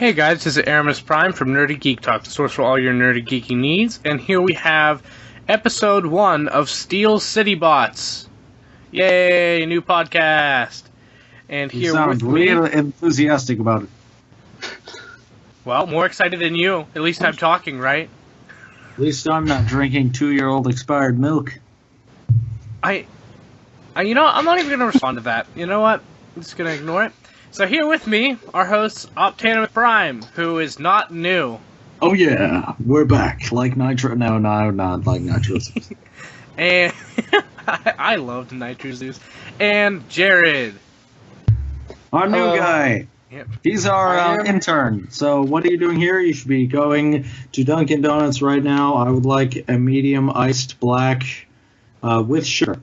Hey guys, this is Erimus Prime from Nerdy Geek Talk, the source for all your nerdy geeky needs, and here we have episode 1 of Steel City Bots. Yay, new podcast. And You here sound with real me, enthusiastic about it. well, more excited than you. At least I'm talking, right? At least I'm not drinking 2-year-old expired milk. I'm not even going to respond to that. You know what? I'm just going to ignore it. So here with me, our host, Optanimus Prime, who is not new. Oh yeah, we're back. Like Nitro. No, not like Nitro. And I loved Nitro Zeus. And Jared. Our new guy. Yep. He's our intern. So what are you doing here? You should be going to Dunkin' Donuts right now. I would like a medium iced black with sugar.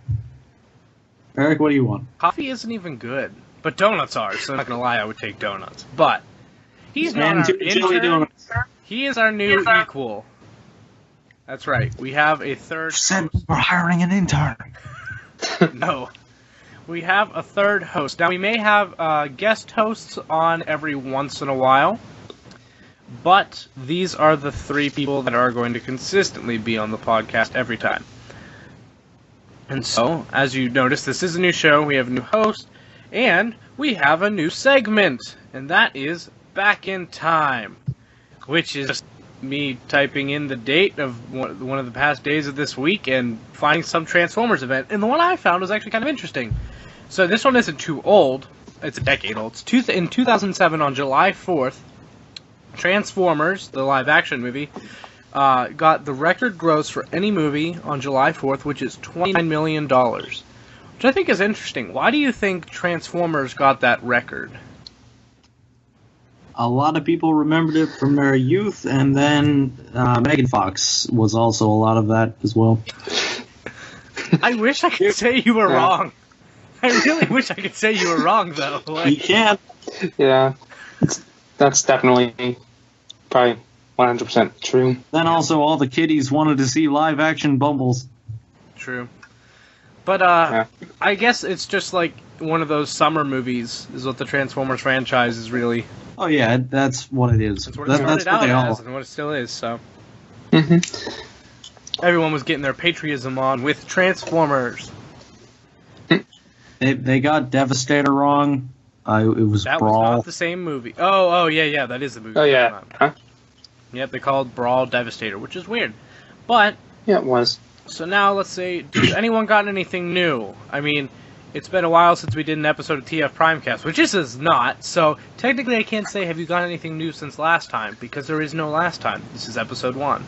Eric, what do you want? Coffee isn't even good. But donuts are, so I'm not gonna lie, I would take donuts. But he's not our intern. Donuts. He is our new equal. That's right. We have a third Said host. we're hiring an intern. No. We have a third host. Now, we may have guest hosts on every once in a while, but these are the 3 people that are going to consistently be on the podcast every time. And so, as you notice, this is a new show. We have a new host. And we have a new segment, and that is Back in Time, which is just me typing in the date of one of the past days of this week and finding some Transformers event. And the one I found was actually kind of interesting. So this one isn't too old. It's a decade old. In 2007, on July 4th, Transformers, the live-action movie, got the record gross for any movie on July 4th, which is $29 million. Which I think is interesting. Why do you think Transformers got that record? A lot of people remembered it from their youth, and then Megan Fox was also a lot of that as well. I wish I could say you were wrong. I really wish I could say you were wrong, though. You can't. Yeah, that's definitely probably 100% true. Then also all the kiddies wanted to see live-action Bumbles. True. But, I guess it's just like one of those summer movies, is what the Transformers franchise is really. Oh yeah, that's what it is. That's what it started out as, and what it still is, so. Everyone was getting their patriotism on with Transformers. They got Devastator wrong. It was that Brawl. That was not the same movie. Oh, yeah, that is the movie. Oh, yeah. Huh? Yep, they called Brawl Devastator, which is weird. But. Yeah, it was. So now, let's see, has anyone gotten anything new? I mean, it's been a while since we did an episode of TF Primecast, which this is not, so technically I can't say have you gotten anything new since last time, because there is no last time. This is episode 1.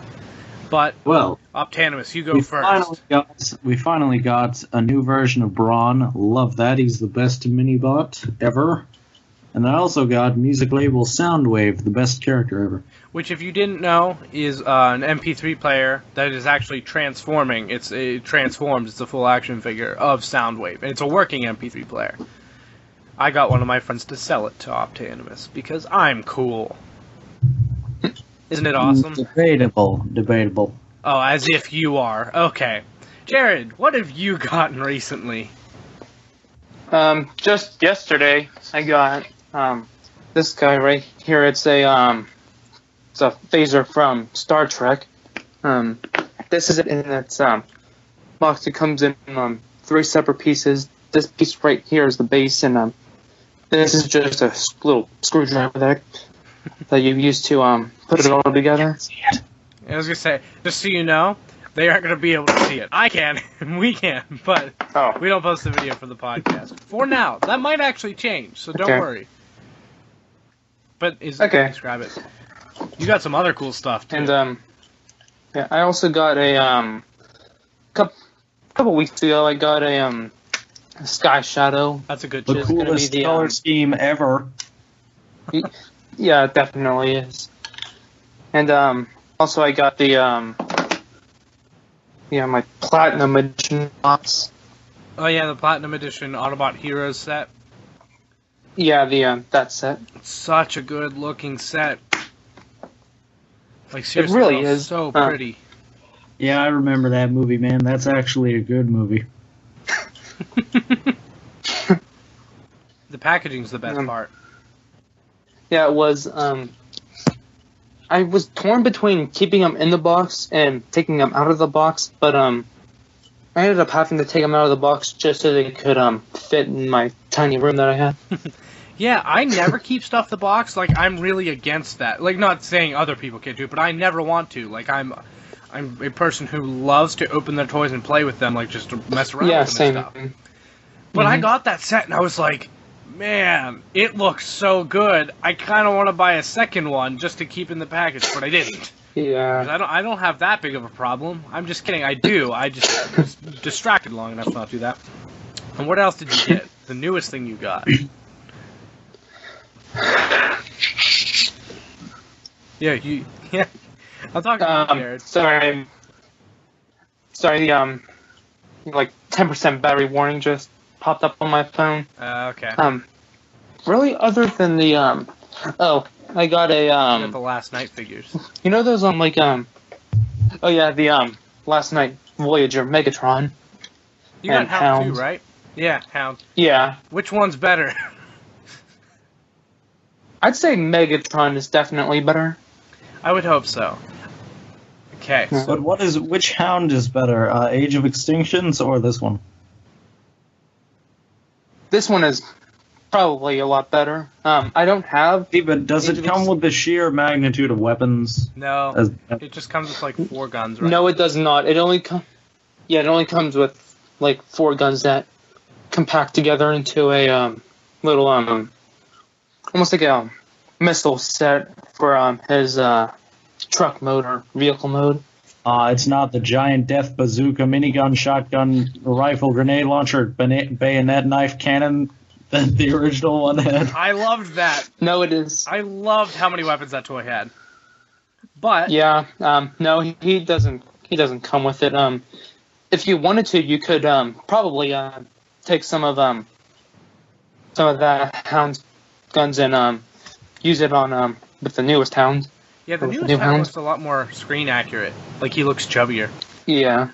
But, well, Optanimus, you go first. We finally got a new version of Brawn. Love that. He's the best mini-bot ever. And I also got music label Soundwave, the best character ever. Which, if you didn't know, is an MP3 player that is actually transforming. It transforms. It's a full action figure of Soundwave. And it's a working MP3 player. I got one of my friends to sell it to Optanimus because I'm cool. Isn't it awesome? Debatable. Oh, as if you are. Okay. Jared, what have you gotten recently? Just yesterday, I got this guy right here. It's a phaser from Star Trek. This is it in its box. It comes in 3 separate pieces. This piece right here is the base, and this is just a little screwdriver that you use to put it all together. I was gonna say, just so you know, they aren't gonna be able to see it. I can, and we can, but we don't post the video for the podcast. For now, that might actually change, so don't worry. But describe it. You got some other cool stuff too. And yeah, I also got a couple weeks ago. I got a Sky Shadow. That's a good. The coolest color scheme ever. Yeah, it definitely is. And also I got the my Platinum Edition box. Oh yeah, the Platinum Edition Autobot Heroes set. Yeah, that set. It's such a good looking set. Like seriously, it really is so pretty. Yeah, I remember that movie, man. That's actually a good movie. The packaging's the best part. Yeah, it was I was torn between keeping them in the box and taking them out of the box, but I ended up having to take them out of the box just so they could fit in my tiny room that I had. Yeah, I never keep stuff in the box. Like, I'm really against that. Like, not saying other people can't do it, but I never want to. Like, I'm a person who loves to open their toys and play with them, like, just to mess around with them same. and stuff. But I got that set, and I was like, man, it looks so good. I kind of want to buy a second one just to keep in the package, but I didn't. Yeah. I don't have that big of a problem. I'm just kidding. I do. I just was distracted long enough not to do that. And what else did you get? The newest thing you got? Yeah. I'm talking to you, Jared. Sorry, like 10% battery warning just popped up on my phone. Okay. Really, other than the I got a You got the last night figures. You know those the last night Voyager Megatron. You got and Hound Hound. too, right? Yeah, Hound. Yeah, Which one's better? I'd say Megatron is definitely better. I would hope so. Okay. Yeah. So But which Hound is better, Age of Extinctions or this one? This one is probably a lot better. I don't have. See, but does it come with the sheer magnitude of weapons? no, it just comes with like 4 guns, right? No, it does not. It only comes with like 4 guns that compact together into a little almost like a missile set for his truck mode or vehicle mode. It's not the giant death bazooka, minigun, shotgun, rifle, grenade launcher, bayonet, knife, cannon that the original one had. I loved that. No, it is. I loved how many weapons that toy had. But Yeah. No, he doesn't. He doesn't come with it. If you wanted to, you could probably take some of that Hound's guns and use it on with the newest Hound. yeah, the With newest new Hound Hound. looks a lot more screen accurate. Like, he looks chubbier. Yeah.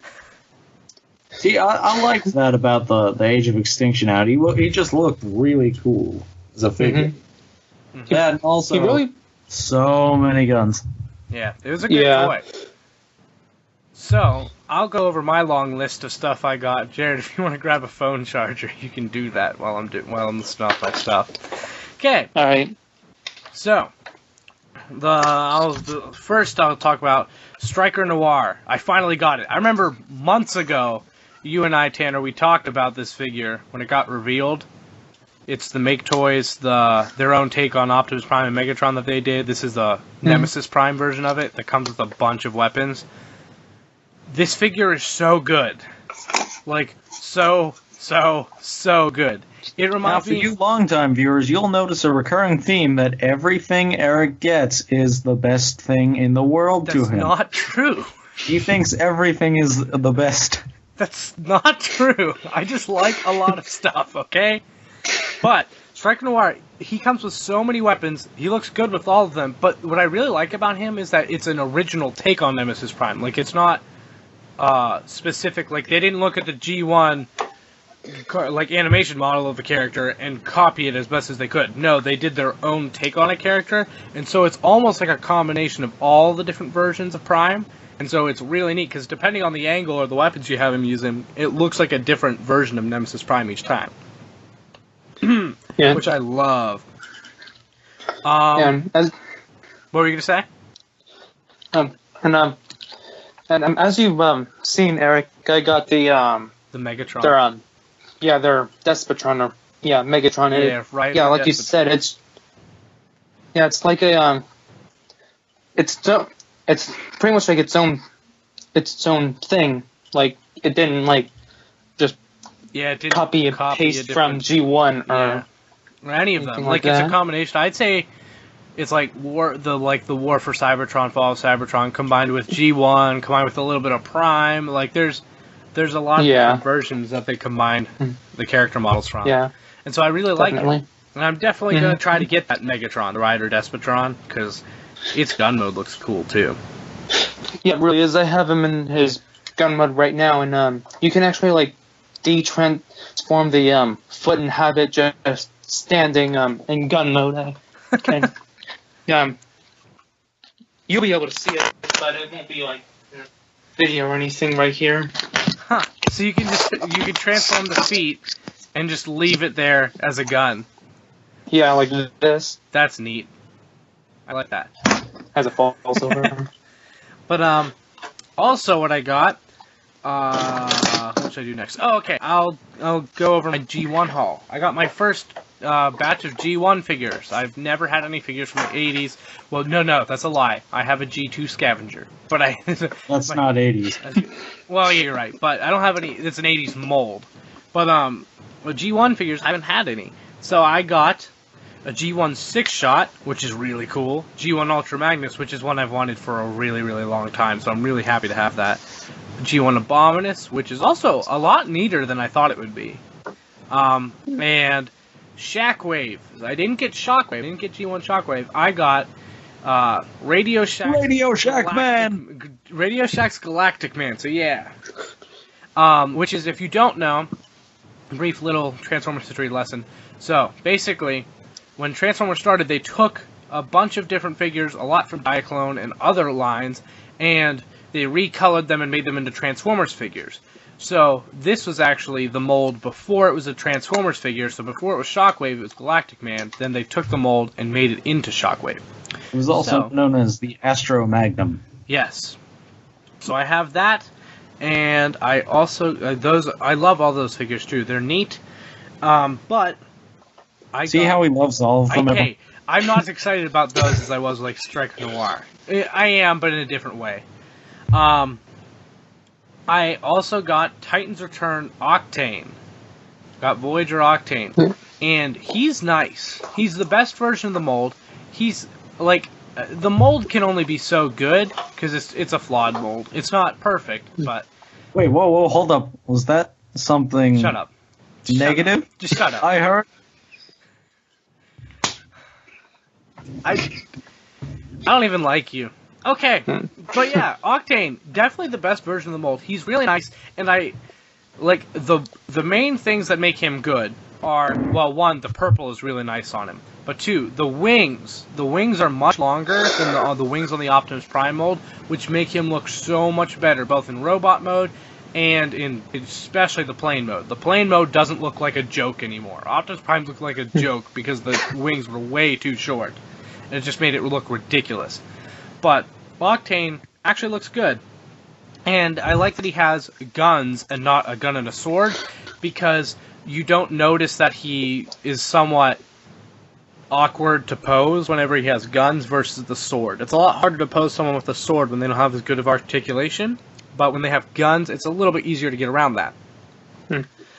See, I like that about the Age of Extinction out. He just looked really cool as a figure. Mhm. That and also He really. so many guns. Yeah, it was a good Yeah. toy. So, I'll go over my long list of stuff I got. Jared, if you want to grab a phone charger, you can do that while I'm listing off my stuff. Okay, All right. so first I'll talk about Striker Noir. I finally got it. I remember months ago, you and I, Tanner, we talked about this figure when it got revealed. It's the Make Toys, their own take on Optimus Prime and Megatron that they did. This is the Nemesis Prime version of it that comes with a bunch of weapons. This figure is so good. Like, so good. It Now, reminds for me... you longtime viewers, you'll notice a recurring theme that everything Eric gets is the best thing in the world to That's him. not true. He thinks everything is the best. That's not true. I just like a lot of stuff, okay? But Striker Noir, he comes with so many weapons. He looks good with all of them. But what I really like about him is that it's an original take on Nemesis Prime. Like, it's not specific. Like, they didn't look at the G1 like animation model of the character and copy it as best as they could. No, they did their own take on a character, and so it's almost like a combination of all the different versions of Prime. And so it's really neat because depending on the angle or the weapons you have him using, it looks like a different version of Nemesis Prime each time. Yeah. Which I love. And as What were you gonna say? and as you've seen, Eric, I got the The Megatron. their Despotron or Megatron. Yeah, right. Yeah, like you Despotron. said, it's like a it's pretty much like its own thing. Like it didn't like just Yeah, it didn't copy and a paste from different- G1 Yeah. Or any of them. anything Like like it's a that. combination. I'd say it's like the War for Cybertron, Fall of Cybertron combined with G1, combined with a little bit of Prime. Like there's a lot of different versions that they combine the character models from. Yeah, And so I really like definitely. it. And I'm definitely going to try to get that Megatron, the Rider Despotron, because its gun mode looks cool too. Yeah, it really is. I have him in his gun mode right now, and you can actually like de-transform the foot and have it just standing in gun mode. You'll be able to see it, but it won't be like video or anything right here. Huh. So you can transform the feet and just leave it there as a gun. Yeah, like this. That's neat. I like that. Has a false over. But also what I got. What should I do next? Oh, okay. I'll go over my G1 haul. I got my first batch of G1 figures. I've never had any figures from the 80s. Well, no, that's a lie. I have a G2 Scavenger, but That's not 80s. Well, yeah, you're right, but I don't have any. It's an 80s mold. But with G1 figures, I haven't had any. So I got a G1 6-shot, which is really cool. G1 Ultra Magnus, which is one I've wanted for a really, really long time. So I'm really happy to have that. G1 Abominus, which is also a lot neater than I thought it would be. And Shockwave. I didn't get Shockwave. I didn't get G1 Shockwave. I got Radio Shack's Radio Shack Man! Radio Shack's Galactic Man. So yeah. Which is, if you don't know, a brief little Transformers history lesson. So basically, when Transformers started, they took a bunch of different figures, a lot from Diaclone and other lines, and they recolored them and made them into Transformers figures. So this was actually the mold before it was a Transformers figure. So before it was Shockwave, it was Galactic Man. Then they took the mold and made it into Shockwave. It was also known as the Astro Magnum. Yes. So I have that, and I also I love all those figures too. They're neat, but I see how he loves all of them. Okay, I'm not as excited about those as I was like Striker Noir. I am, but in a different way. I also got Titan's Return Octane. Got Voyager Octane. And he's nice. He's the best version of the mold. He's, like, the mold can only be so good, because it's a flawed mold. It's not perfect, but... Wait, whoa, hold up. Was that something... Shut up. Negative? Just shut up. I heard... I don't even like you. Okay, but yeah, Octane, definitely the best version of the mold. He's really nice, and I like the main things that make him good are, well, one, the purple is really nice on him, but two, the wings. The wings are much longer than the wings on the Optimus Prime mold, which make him look so much better, both in robot mode and in especially the plane mode. The plane mode doesn't look like a joke anymore. Optimus Prime looked like a joke because the wings were way too short, and it just made it look ridiculous. But Octane actually looks good. And I like that he has guns and not a gun and a sword, because you don't notice that he is somewhat awkward to pose whenever he has guns versus the sword. It's a lot harder to pose someone with a sword when they don't have as good of articulation, but when they have guns, it's a little bit easier to get around that.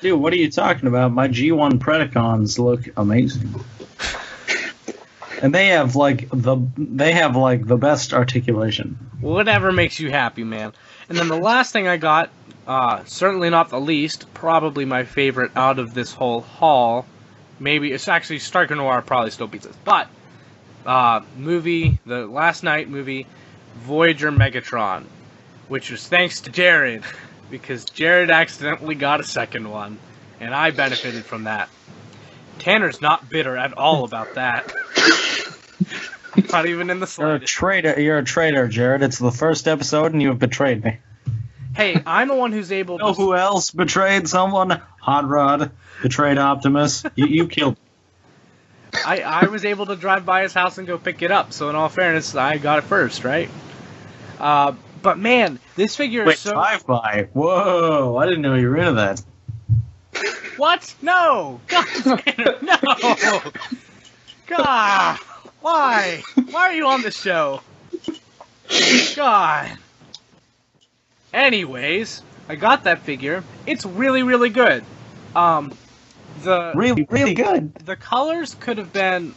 Dude, what are you talking about? My G1 Predacons look amazing. And they have the best articulation. Whatever makes you happy, man. And then the last thing I got, certainly not the least, probably my favorite out of this whole haul. Maybe it's actually Striker Noir probably still beats it. But the last night movie, Voyager Megatron, which was thanks to Jared, because Jared accidentally got a second one, and I benefited from that. Tanner's not bitter at all about that. Not even in the slightest. You're a traitor, Jared. It's the first episode and you have betrayed me. Hey, I'm the one who's able to... You know who else betrayed someone? Hot Rod betrayed Optimus. You killed him. I was able to drive by his house and go pick it up, so in all fairness, I got it first, right? But man, this figure is so... drive-by? Whoa, I didn't know you were into that. What? No! God, Tanner, no! God, why? Why are you on the show? God. Anyways, I got that figure. It's really, really good. Really, really good. The colors could have been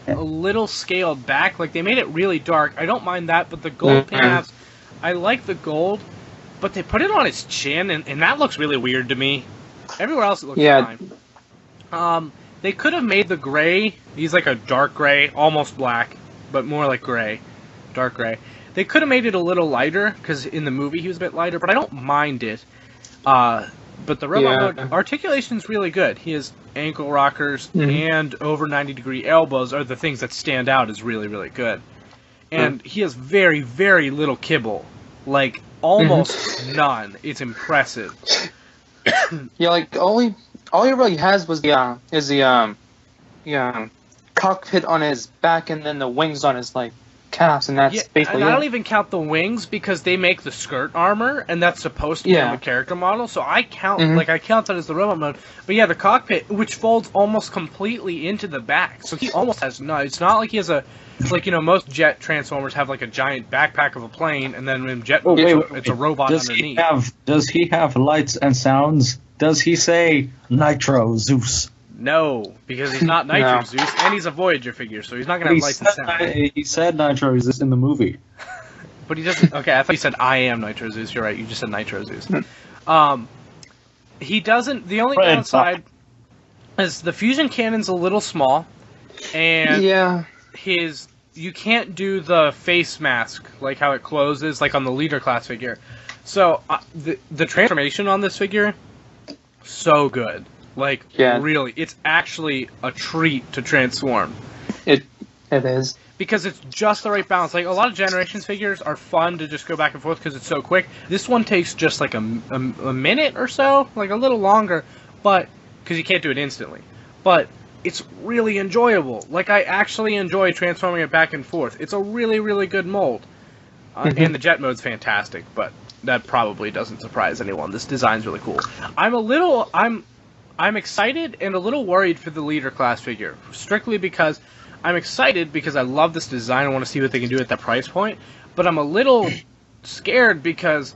a little scaled back. Like, they made it really dark. I don't mind that, but the gold pads, I like the gold, but they put it on his chin, and that looks really weird to me. Everywhere else it looks fine. They could have made the gray, he's like a dark gray, almost black, but more like gray, dark gray. They could have made it a little lighter, because in the movie he was a bit lighter, but I don't mind it. But the robot mode, articulation's really good. He has ankle rockers and over 90-degree elbows are the things that stand out as really, really good. and he has very, very little kibble. Like, almost none. It's impressive. Yeah, like all he really has was the cockpit on his back and then the wings on his like calves, and that's basically and I it. don't even count the wings because they make the skirt armor, and that's supposed to be on the character model. So I count I count that as the robot mode. But yeah, the cockpit, which folds almost completely into the back, so he almost has none. It's not like he has a most jet transformers have like a giant backpack of a plane, and then in jet it's a robot underneath. Does he have lights and sounds? Does he say Nitro Zeus? No, because he's not Nitro Zeus, and he's a Voyager figure, so he's not gonna have lights and sound. He said Nitro Zeus in the movie. But he doesn't. Okay, I thought you said I am Nitro Zeus. You're right. You just said Nitro Zeus. He doesn't. The only downside is the fusion cannon's a little small, and you can't do the face mask like how it closes like on the leader class figure. So the transformation on this figure, so good. Like really, it's actually a treat to transform. It is. Because it's just the right balance. Like, a lot of Generations figures are fun to just go back and forth because it's so quick. This one takes just, like, a minute or so, like, a little longer, but, because you can't do it instantly. But it's really enjoyable. Like, I actually enjoy transforming it back and forth. It's a really, really good mold. And the jet mode's fantastic, but that probably doesn't surprise anyone. This design's really cool. I'm excited and a little worried for the leader class figure, strictly because I'm excited because I love this design. I want to see what they can do at that price point. But I'm a little scared because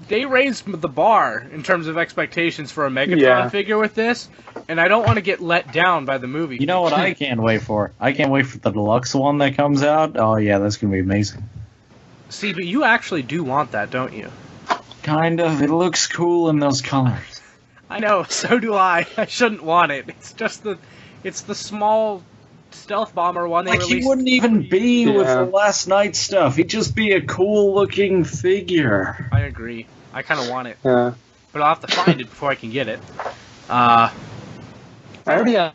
they raised the bar in terms of expectations for a Megatron figure with this, and I don't want to get let down by the movie. You know what I can't wait for? I can't wait for the deluxe one that comes out. Oh yeah, that's going to be amazing. See, but you actually do want that, don't you? Kind of. It looks cool in those colors. I know, so do I. I shouldn't want it. It's just it's the small stealth bomber one they released. He wouldn't even be with the last night stuff. He'd just be a cool looking figure. I agree. I kind of want it. Yeah. But I'll have to find it before I can get it. I already have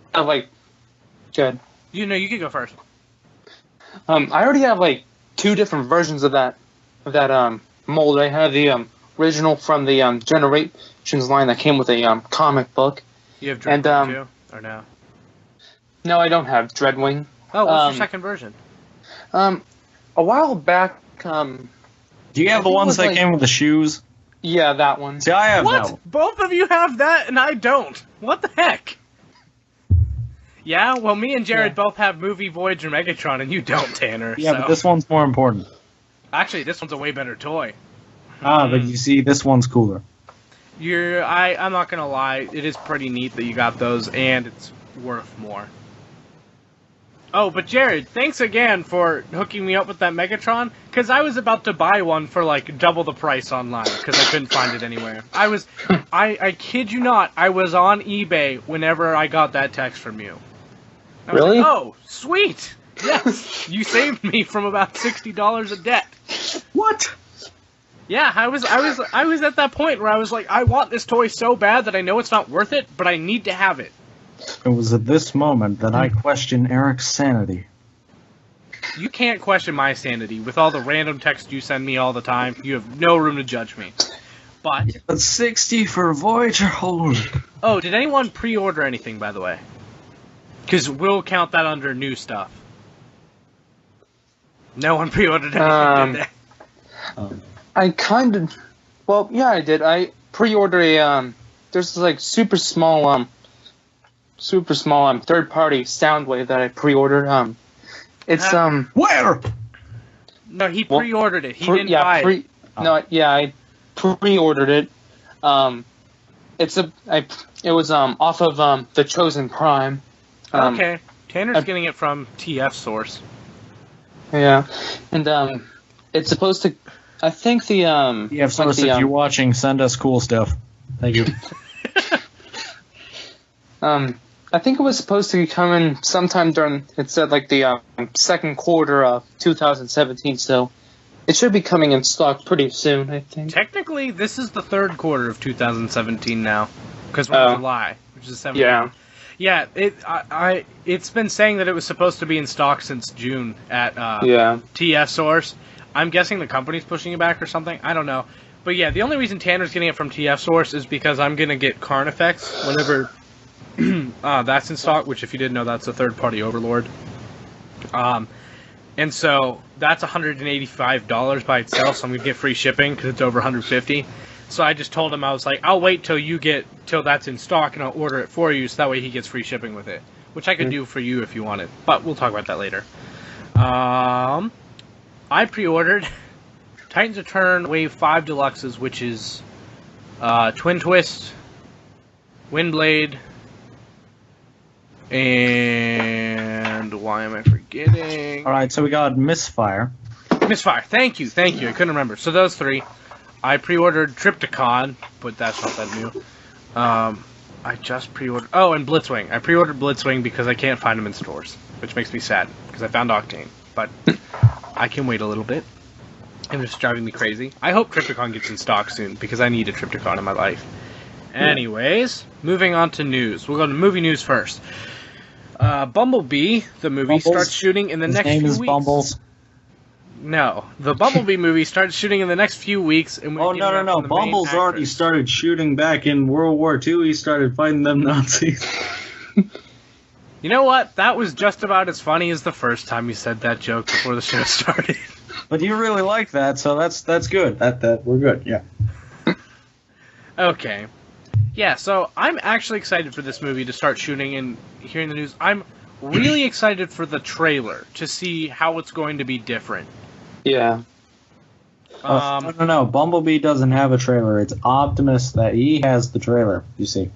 good. You can go first. I already have two different versions of that mold. I have the original from the Generations line that came with a comic book. You have Dreadwing too, or no? No, I don't have Dreadwing. Oh, what's your second version? A while back. Do you have the ones that came with the shoes? Yeah, that one. See, I have that one. Both of you have that, and I don't. What the heck? Yeah, well, me and Jared both have movie Voyager Megatron, and you don't, Tanner. Yeah, but this one's more important. Actually, this one's a way better toy. But you see, this one's cooler. I'm not gonna lie, it is pretty neat that you got those, and it's worth more. Oh, but Jared, thanks again for hooking me up with that Megatron, because I was about to buy one for, double the price online, because I couldn't find it anywhere. I kid you not, I was on eBay whenever I got that text from you. I was really? Like, oh, sweet! Yes! You saved me from about $60 of debt. What? Yeah, I was at that point where I was like, I want this toy so bad that I know it's not worth it, but I need to have it. It was at this moment that I questioned Eric's sanity. You can't question my sanity. With all the random texts you send me all the time, you have no room to judge me. But 60 for Voyager hold. Oh, did anyone pre-order anything, by the way? Because we'll count that under new stuff. No one pre-ordered anything, did they? I kind of... Well, yeah, I did. I pre-ordered a... There's this, super small third-party Soundwave that I pre-ordered. It's Where? No, he pre-ordered it. He didn't buy it. No, yeah, I pre-ordered it. It was off of the Chosen Prime. Okay, Tanner's getting it from TF Source. Yeah, and it's supposed to. I think the TF Source, if you're watching, send us cool stuff. Thank you. I think it was supposed to come in sometime during. It said the second quarter of 2017, so it should be coming in stock pretty soon. I think. Technically, this is the third quarter of 2017 now, because we're in July, which is 17. Yeah, it's been saying that it was supposed to be in stock since June at TF Source. I'm guessing the company's pushing it back or something. I don't know. But yeah, the only reason Tanner's getting it from TF Source is because I'm going to get Carnifex whenever that's in stock, which if you didn't know, that's a third-party Overlord. And so that's $185 by itself, so I'm going to get free shipping because it's over $150. So I just told him, I was like, I'll wait till that's in stock and I'll order it for you so that way he gets free shipping with it. Which I could do for you if you wanted, but we'll talk about that later. I pre-ordered Titans Return Wave 5 Deluxes, which is Twin Twist, Windblade, and why am I forgetting? Alright, so we got Misfire. Misfire, thank you, I couldn't remember. So those three. I pre-ordered Triptychon, but that's not that new. I just pre-ordered... Oh, and Blitzwing. I pre-ordered Blitzwing because I can't find them in stores, which makes me sad, because I found Octane. But I can wait a little bit. And it's driving me crazy. I hope Triptychon gets in stock soon, because I need a Triptychon in my life. Anyways, moving on to news. We'll go to movie news first. Bumblebee, the movie, starts shooting in the next few weeks. His name is Bumbles. No, the Bumblebee movie starts shooting in the next few weeks. And no. Bumbles already started shooting back in World War II. He started fighting them Nazis. You know what? That was just about as funny as the first time you said that joke before the show started. But you really like that, so that's good. That we're good, yeah. Okay. Yeah, so I'm actually excited for this movie to start shooting and hearing the news. I'm really excited for the trailer to see how it's going to be different. Yeah. No. Bumblebee doesn't have a trailer. It's Optimus that he has the trailer, you see.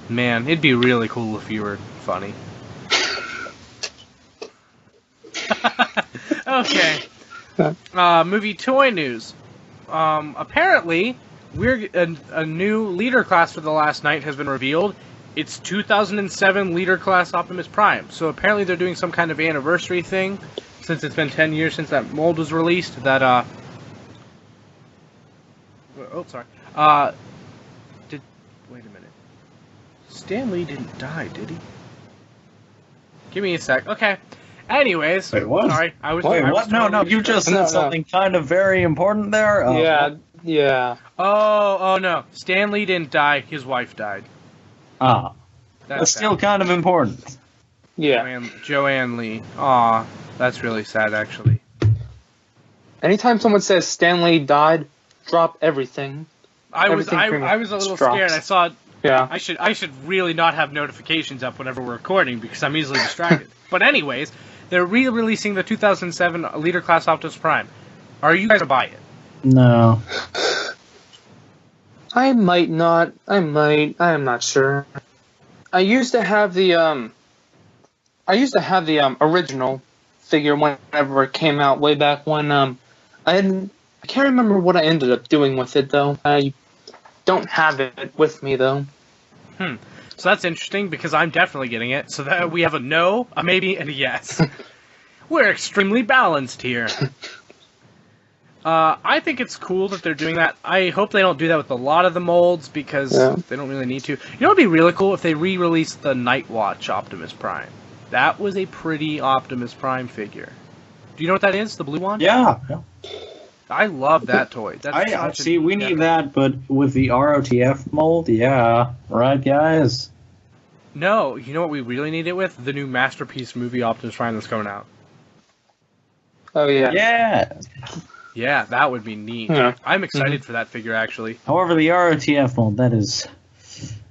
Man, it'd be really cool if you were funny. Okay. Movie toy news. Apparently, a new leader class for the last night has been revealed. It's 2007 leader class Optimus Prime. So apparently they're doing some kind of anniversary thing, since it's been 10 years since that mold was released. That wait a minute. Stan Lee didn't die, did he? Give me a sec. Okay. Anyways. Wait, what? Sorry. What? No, you just said something kind of very important there. Yeah. Oh, no. Stan Lee didn't die. His wife died. That's still kind of important. Yeah. Joanne Lee. Aw, that's really sad, actually. Anytime someone says Stan Lee died, drop everything. I was a little scared. I saw. Yeah. I should really not have notifications up whenever we're recording because I'm easily distracted. But anyways, they're re-releasing the 2007 Leader Class Optimus Prime. Are you guys gonna buy it? No. I might not. I might. I am not sure. I used to have the original figure whenever it came out way back when. I can't remember what I ended up doing with it though. I don't have it with me though. So that's interesting because I'm definitely getting it. So that we have a no, a maybe, and a yes. We're extremely balanced here. I think it's cool that they're doing that. I hope they don't do that with a lot of the molds because they don't really need to. You know what would be really cool if they re-released the Nightwatch Optimus Prime. That was a pretty Optimus Prime figure. Do you know what that is? The blue one? Yeah. I love that toy. We need that, but with the ROTF mold, yeah. Right, guys? No, you know what we really need it with? The new Masterpiece movie Optimus Prime that's coming out. Oh, yeah. Yeah. Yeah, that would be neat. Yeah. I'm excited for that figure, actually. However, the ROTF mold, that is...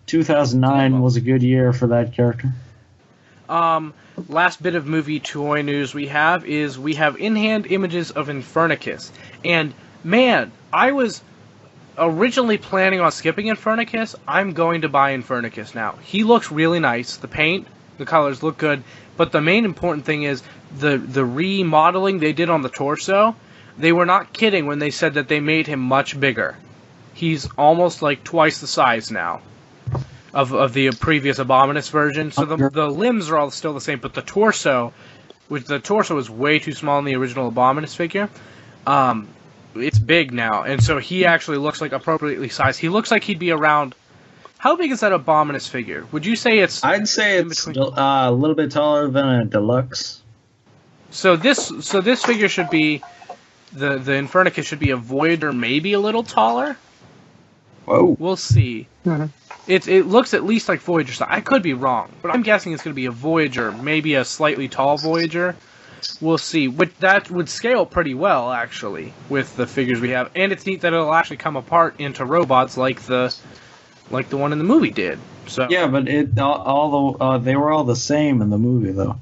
2009 was a good year for that character. Last bit of movie toy news we have in-hand images of Infernicus. And, man, I was originally planning on skipping Infernicus. I'm going to buy Infernicus now. He looks really nice. The paint, the colors look good. But the main important thing is the remodeling they did on the torso. They were not kidding when they said that they made him much bigger. He's almost like twice the size now of the previous Abominus version. So the limbs are all still the same, but the torso was way too small in the original Abominus figure. It's big now, and so he actually looks like appropriately sized. He looks like he'd be around... How big is that Abominus figure? Would you say it's? I'd say it's a little bit taller than a deluxe. So this figure should be the Infernicus should be a Voyager, maybe a little taller. Whoa. We'll see. Mhm. It looks at least like Voyager. So I could be wrong, but I'm guessing it's going to be a Voyager, maybe a slightly tall Voyager. We'll see. But that would scale pretty well, actually, with the figures we have. And it's neat that it'll actually come apart into robots like the one in the movie did. So Yeah, but they were all the same in the movie, though.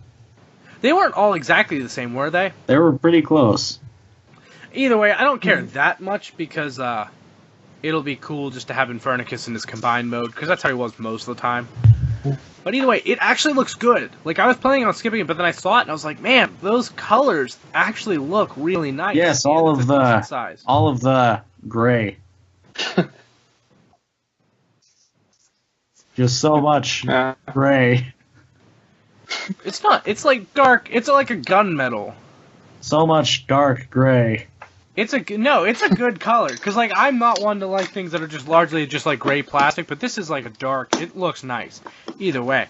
they weren't all exactly the same, were they? They were pretty close. Either way, I don't care that much because it'll be cool just to have Infernicus in his combined mode, because that's how he was most of the time. But either way, it actually looks good. Like, I was planning on skipping it, but then I saw it and I was like, man, those colors actually look really nice. Yes, And all it's of a the decent size. all of the gray. Just so much gray. It's not. It's like dark. It's like a gunmetal. So much dark gray. It's a good color, because like I'm not one to like things that are just largely just like gray plastic, but this is like a dark. It looks nice. Either way.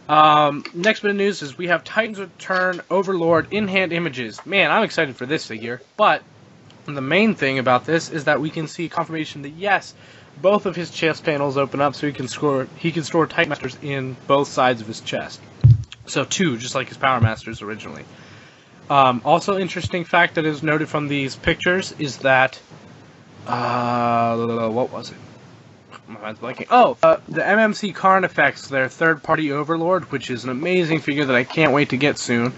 Next bit of news is we have Titans Return Overlord in-hand images. Man, I'm excited for this figure. But the main thing about this is that we can see confirmation that yes, both of his chest panels open up, so he can store Titan Masters in both sides of his chest. So 2, just like his Power Masters originally. Also, interesting fact that is noted from these pictures is that, what was it? My mind's blanking. Oh, the MMC Carnifex, their third-party Overlord, which is an amazing figure that I can't wait to get soon.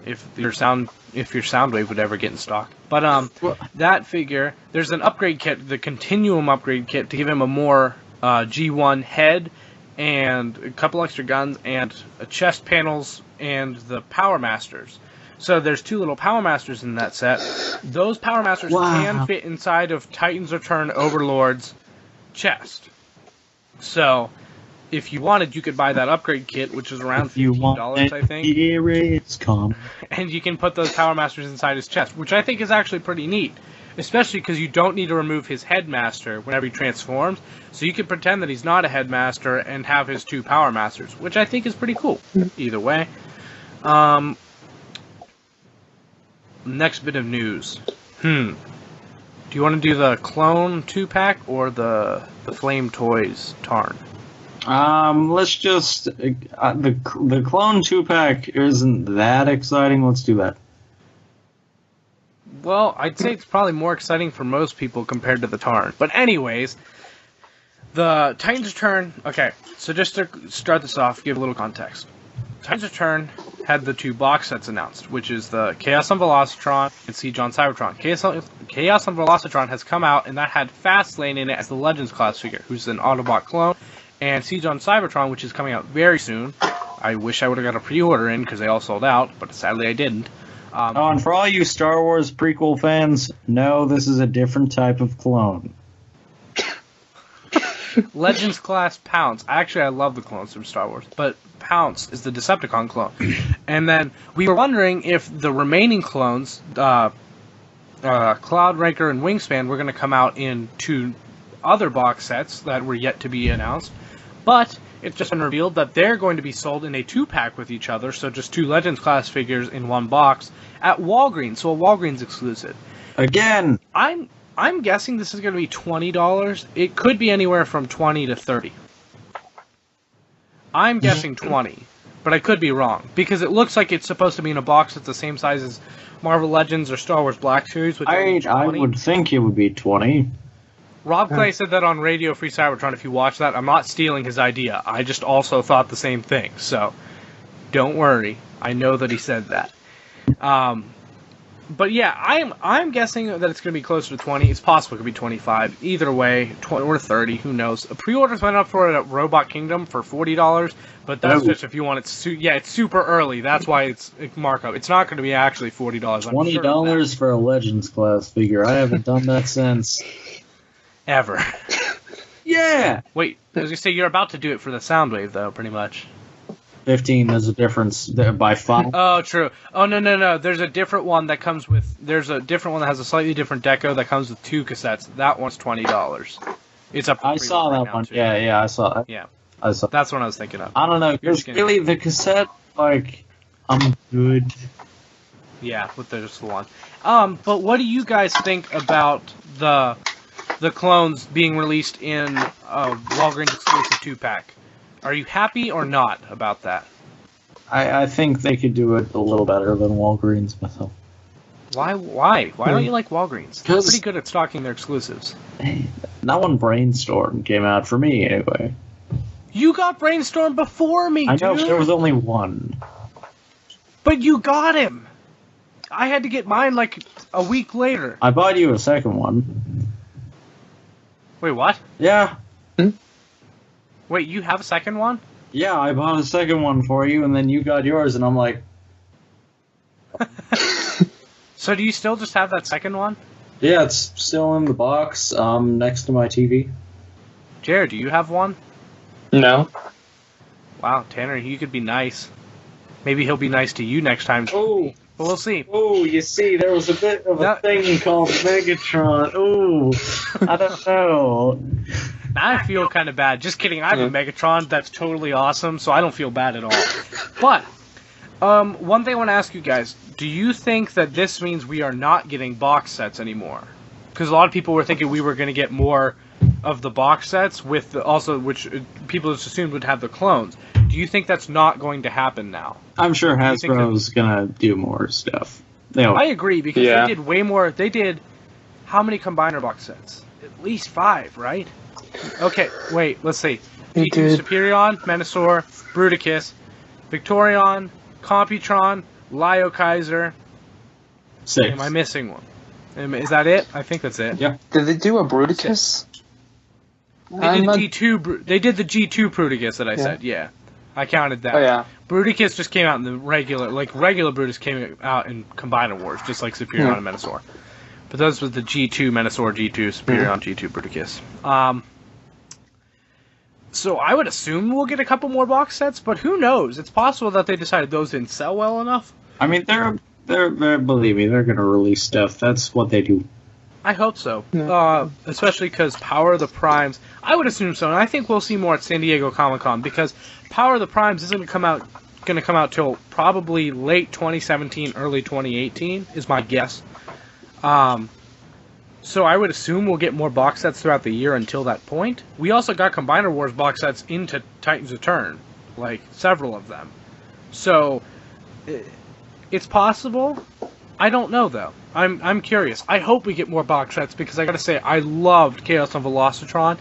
If your Soundwave would ever get in stock. But that figure, there's an upgrade kit, the Continuum upgrade kit, to give him a more G1 head and a couple extra guns and chest panels and the Power Masters. So there's 2 little Power Masters in that set. Those Power Masters can fit inside of Titans Return Overlord's chest. So if you wanted, you could buy that upgrade kit, which is around $15, I think. Here it's come. And you can put those Power Masters inside his chest, which I think is actually pretty neat. Especially because you don't need to remove his Headmaster whenever he transforms. So you can pretend that he's not a Headmaster and have his 2 Power Masters, which I think is pretty cool. Either way. Next bit of news. Do you want to do the Clone 2-pack or the Flame Toys Tarn? Let's just the Clone 2-pack isn't that exciting. Let's do that. Well, I'd say it's probably more exciting for most people compared to the Tarn. But anyways, the Titans Return. Okay, so just to start this off, give a little context. Titans Return had the 2 box sets announced, which is the Chaos on Velocitron and Siege on Cybertron. Chaos on Velocitron has come out, and that had Fastlane in it as the Legends class figure, who's an Autobot clone, and Siege on Cybertron, which is coming out very soon. I wish I would have got a pre-order in, because they all sold out, but sadly I didn't. And for all you Star Wars prequel fans, no, this is a different type of clone. Legends class Pounce. Actually, I love the clones from Star Wars, but Pounce is the Decepticon clone. And then we were wondering if the remaining clones, Cloud Ranker and Wingspan, were going to come out in 2 other box sets that were yet to be announced. But it's just been revealed that they're going to be sold in a 2-pack with each other, so just 2 Legends class figures in 1 box at Walgreens, so a Walgreens exclusive. Again, I'm guessing this is going to be $20. It could be anywhere from $20 to $30. I'm guessing 20, but I could be wrong, because it looks like it's supposed to be in a box that's the same size as Marvel Legends or Star Wars Black Series. Which I would think it would be 20. Rob Clay said that on Radio Free Cybertron. If you watch that, I'm not stealing his idea. I just also thought the same thing. So, don't worry. I know that he said that. But yeah, I'm guessing that it's going to be closer to 20. It's possible it could be 25. Either way, 20 or 30. Who knows? Pre-orders went up for it at Robot Kingdom for $40, but that's just if you want it. It's super early. That's why it's markup. It's not going to be actually $40. $20 for a Legends class figure. I haven't done that since. Ever. Yeah! Wait, I was going to say, you're about to do it for the Soundwave, though, pretty much. 15, there's a difference by 5. Oh, true. Oh, no. There's a different one that comes with... There's a different one that has a slightly different deco that comes with 2 cassettes. That one's $20. It's up. For I saw pre-order that right now, one. too. Yeah, I saw it. Yeah. I saw. That's what I was thinking of. I don't know. You're Because just gonna- really, the cassette, like, I'm good. Yeah, with just the one. But what do you guys think about the clones being released in a Walgreens exclusive 2-pack? Are you happy or not about that? I think they could do it a little better than Walgreens myself. Why? Why don't you like Walgreens? They're 'Cause- pretty good at stocking their exclusives. Not when Brainstorm came out for me, anyway. You got Brainstorm before me, I know dude. there was only one. But you got him. I had to get mine like a week later. I bought you a second one. Wait, what? Yeah, Wait, you have a second one? yeah, I bought a second one for you, and then you got yours, and I'm like, So do you still just have that second one? yeah, it's still in the box, next to my TV. Jared, do you have one? No. Wow, Tanner, you could be nice. Maybe he'll be nice to you next time. Oh, But we'll see. oh, you see, there was a bit of a That- thing called Megatron. Ooh, I don't know. Now I feel kind of bad. Just kidding. I have a Megatron that's totally awesome, so I don't feel bad at all. But one thing I want to ask you guys: do you think that this means we are not getting box sets anymore? Because a lot of people were thinking we were going to get more of the box sets with which people just assumed would have the clones. Do you think that's not going to happen now? I'm sure you think Hasbro's gonna do more stuff. They I always, agree because Yeah. they did way more. They did how many combiner box sets? At least 5, right? Okay, wait. Let's see. They did. Superion, Menasor, Bruticus, Victorion, Computron, Lio Kaiser. 6. Am I missing one? Is that it? I think that's it. Yeah. Did they do a Bruticus? They did G2. They did the G2 Bruticus that I said. Yeah, I counted that. Oh yeah. Bruticus just came out in the regular Brutus came out in Combiner Wars, just like Superion and Menasor. But those was the G2 Menasor, G2 Superion, G2 Bruticus. So I would assume we'll get a couple more box sets, but who knows? It's possible that they decided those didn't sell well enough. I mean, they're believe me, they're gonna release stuff. That's what they do. I hope so. Especially because Power of the Primes, I would assume so, and I think we'll see more at San Diego Comic-Con because Power of the Primes isn't going to come out till probably late 2017, early 2018 is my guess. So I would assume we'll get more box sets throughout the year until that point. We also got Combiner Wars box sets into Titans Return, like several of them. So it's possible. I don't know though. I'm curious. I hope we get more box sets because I gotta say I loved Chaos on Velocitron.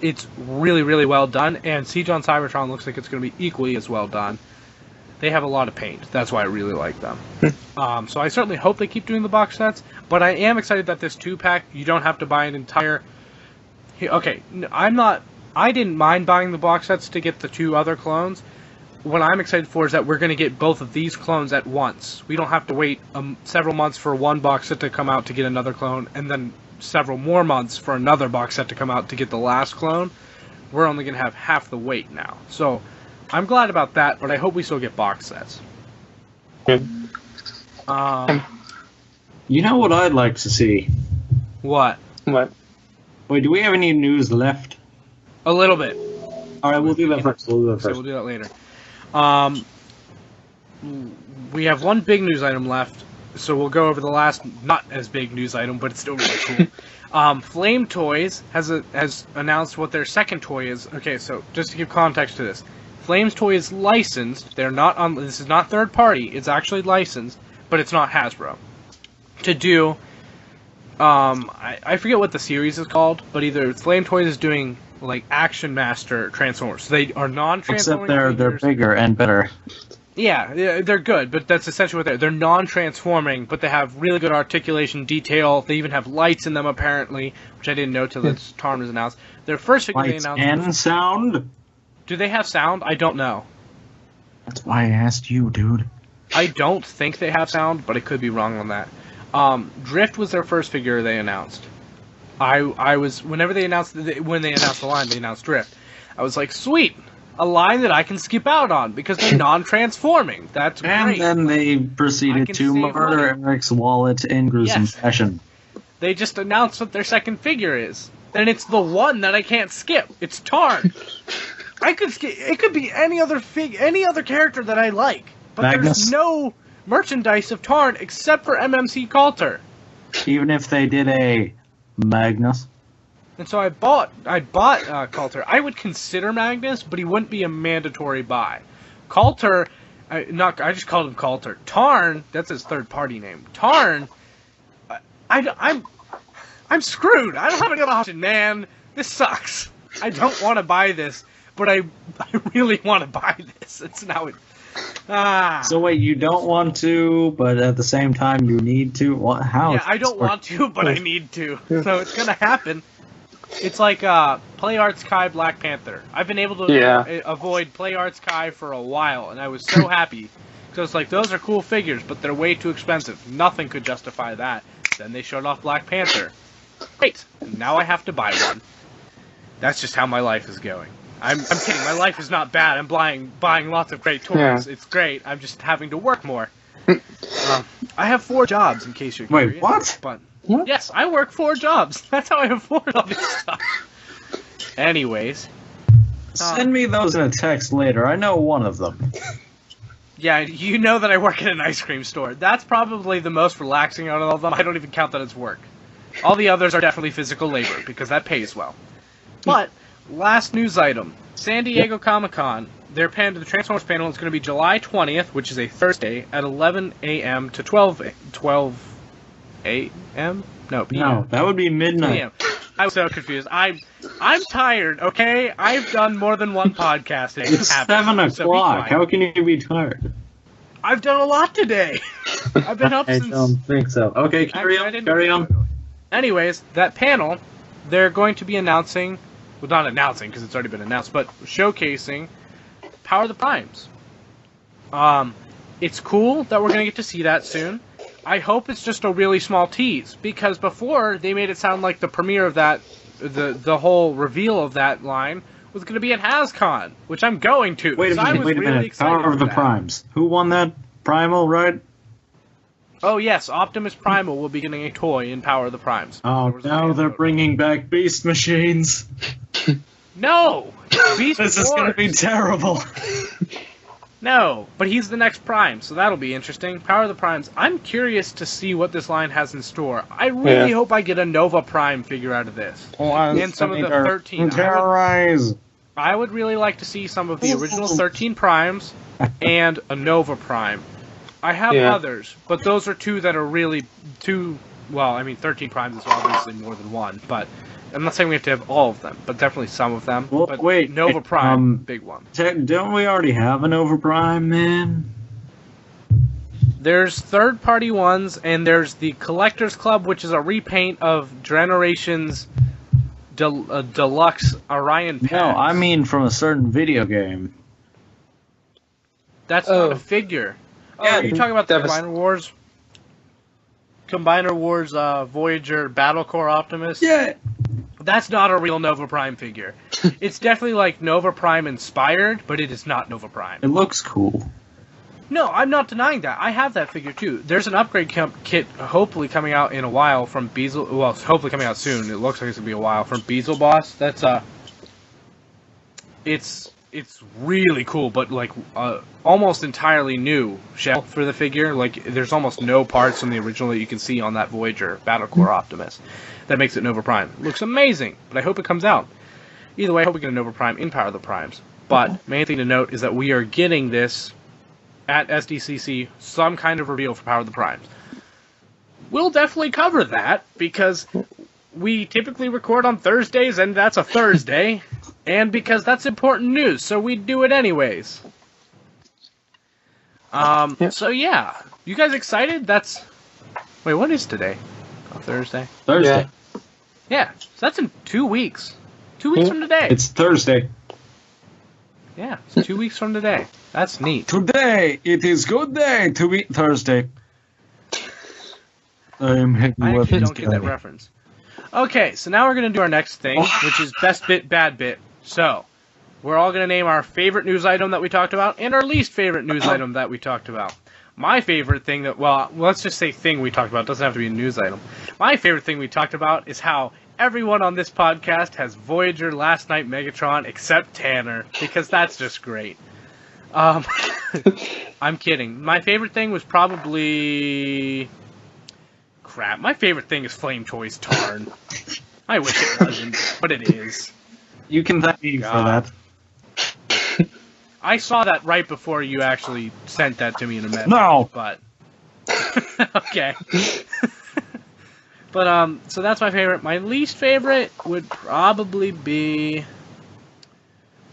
It's really, really well done, and Siege on Cybertron looks like it's going to be equally as well done. They have a lot of paint. That's why I really like them. So I certainly hope they keep doing the box sets, but I am excited that this 2-pack, you don't have to buy an entire... Okay, I didn't mind buying the box sets to get the 2 other clones. What I'm excited for is that we're going to get both of these clones at once. We don't have to wait several months for one box set to come out to get another clone, and then several more months for another box set to come out to get the last clone. We're only going to have half the wait now. So I'm glad about that, but I hope we still get box sets. Good. You know what I'd like to see? What? What? Wait, do we have any news left? A little bit. All right, we'll do that first. So we'll do that later. We have one big news item left, so we'll go over the last not as big news item, but it's still really cool. Flame Toys has announced what their second toy is. Okay, so just to give context to this, Flame's toy is licensed. They're not on. This is not third party. It's actually licensed, but it's not Hasbro. To do, I forget what the series is called, but either Flame Toys is doing like Action Master Transformers. So they are non-transforming. Except they're bigger and better. Yeah, they're good, but that's essentially what they're. They're non-transforming, but they have really good articulation, detail. They even have lights in them, apparently, which I didn't know till this Tarn was announced. Their first figure they Lights announced. and sound? Do they have sound? I don't know. That's why I asked you, dude. I don't think they have sound, but I could be wrong on that. Drift was their first figure they announced. I was whenever they announced when they announced the line, they announced Drift. I was like, sweet, a line that I can skip out on because they're non-transforming. That's And great. then they I proceeded can to save murder money. Eric's wallet in gruesome Yes. fashion. They just announced what their second figure is. then it's the one that I can't skip. It's Tarn. I could skip. It could be any other character that I like, but Magnus? there's no merchandise of Tarn except for MMC Coulter. Even if they did a Magnus. And so I bought Coulter. I would consider Magnus, but he wouldn't be a mandatory buy. Coulter, I just called him Coulter. Tarn, that's his third-party name. Tarn, I'm screwed. I don't have any other option, man. This sucks. I don't want to buy this, but I really want to buy this. It's now it. So wait, you don't want to, but at the same time you need to? What? How? Yeah, I don't want to, but I need to. So it's gonna happen. It's like Play Arts Kai Black Panther. I've been able to avoid Play Arts Kai for a while, and I was so happy. So it's like, those are cool figures, but they're way too expensive. Nothing could justify that. Then they showed off Black Panther. Great. Now I have to buy one. That's just how my life is going. I'm kidding. My life is not bad. I'm buying lots of great toys. Yeah. It's great. I'm just having to work more. I have 4 jobs, in case you're curious. Wait, what? But yes, I work 4 jobs. That's how I afford all this stuff. Anyways. Send me those in a text later. I know one of them. Yeah, you know that I work at an ice cream store. That's probably the most relaxing out of all of them. I don't even count that as work. All the others are definitely physical labor, because that pays well. But, last news item. San Diego Comic-Con, the Transformers panel is going to be July 20th, which is a Thursday, at 11 a.m. to 12 a.m.? No, p.m. No, that would be midnight. PM. I'm so confused. I'm tired, okay? I've done more than one podcast today. It's 7 o'clock. How can you be tired? I've done a lot today. I've been up since... I don't think so. Okay, carry on. Anyways, that panel, they're going to be announcing... Well, not announcing, because it's already been announced, but showcasing Power of the Primes. It's cool that we're going to get to see that soon. I hope it's just a really small tease, because before they made it sound like the premiere of that, the whole reveal of that line was going to be at HasCon, which I'm going to. Wait a minute. Power of the Primes. Who won that? Primal, right? Oh yes, Optimus Primal will be getting a toy in Power of the Primes. Oh, now they're bringing back Beast Machines. No! Beast This is going to be terrible. No, but he's the next Prime, so that'll be interesting. Power of the Primes. I'm curious to see what this line has in store. I really hope I get a Nova Prime figure out of this. And some of the 13. I would really like to see some of the original 13 Primes and a Nova Prime. I have others, but those are 2 that are really 13 Primes is obviously more than one, but I'm not saying we have to have all of them, but definitely some of them. Well, but wait, Nova Prime, big one. Don't we already have a Nova Prime, man? There's third-party ones, and there's the Collectors Club, which is a repaint of Generations Deluxe Orion packs. No, I mean from a certain video game. That's not a figure. Yeah, are you talking about the Combiner Wars Voyager Battle Core Optimus? Yeah. That's not a real Nova Prime figure. It's definitely like Nova Prime inspired, but it is not Nova Prime. It looks cool. No, I'm not denying that. I have that figure too. There's an upgrade kit hopefully coming out in a while from Beezle. Well, it's hopefully coming out soon. It looks like it's gonna be a while from Beezle Boss. That's it's really cool, but like almost entirely new shell for the figure. Like there's almost no parts from the original that you can see on that Voyager Battle Core Optimus. That makes it Nova Prime. It looks amazing, but I hope it comes out. Either way, I hope we get a Nova Prime in Power of the Primes. But main thing to note is that we are getting this at SDCC, some kind of reveal for Power of the Primes. We'll definitely cover that, because we typically record on Thursdays, and that's a Thursday, and because that's important news, so we do it anyways. So yeah. You guys excited? Wait, what is today? Oh, Thursday? Thursday. Yeah, so that's in 2 weeks. 2 weeks from today. It's Thursday. Yeah, it's 2 weeks from today. That's neat. Today, it is good day to be Thursday. I actually don't get that reference. Okay, so now we're going to do our next thing, which is best bit, bad bit. So, we're all going to name our favorite news item that we talked about, and our least favorite news item that we talked about. My favorite thing let's just say thing we talked about. It doesn't have to be a news item. My favorite thing we talked about is how everyone on this podcast has Voyager, Last Night Megatron, except Tanner, because that's just great. I'm kidding. My favorite thing was probably... Crap, my favorite thing is Flame Toys Tarn. I wish it wasn't, but it is. You can thank me for that. I saw that right before you actually sent that to me in a message. No! But... okay. But, so that's my favorite. My least favorite would probably be...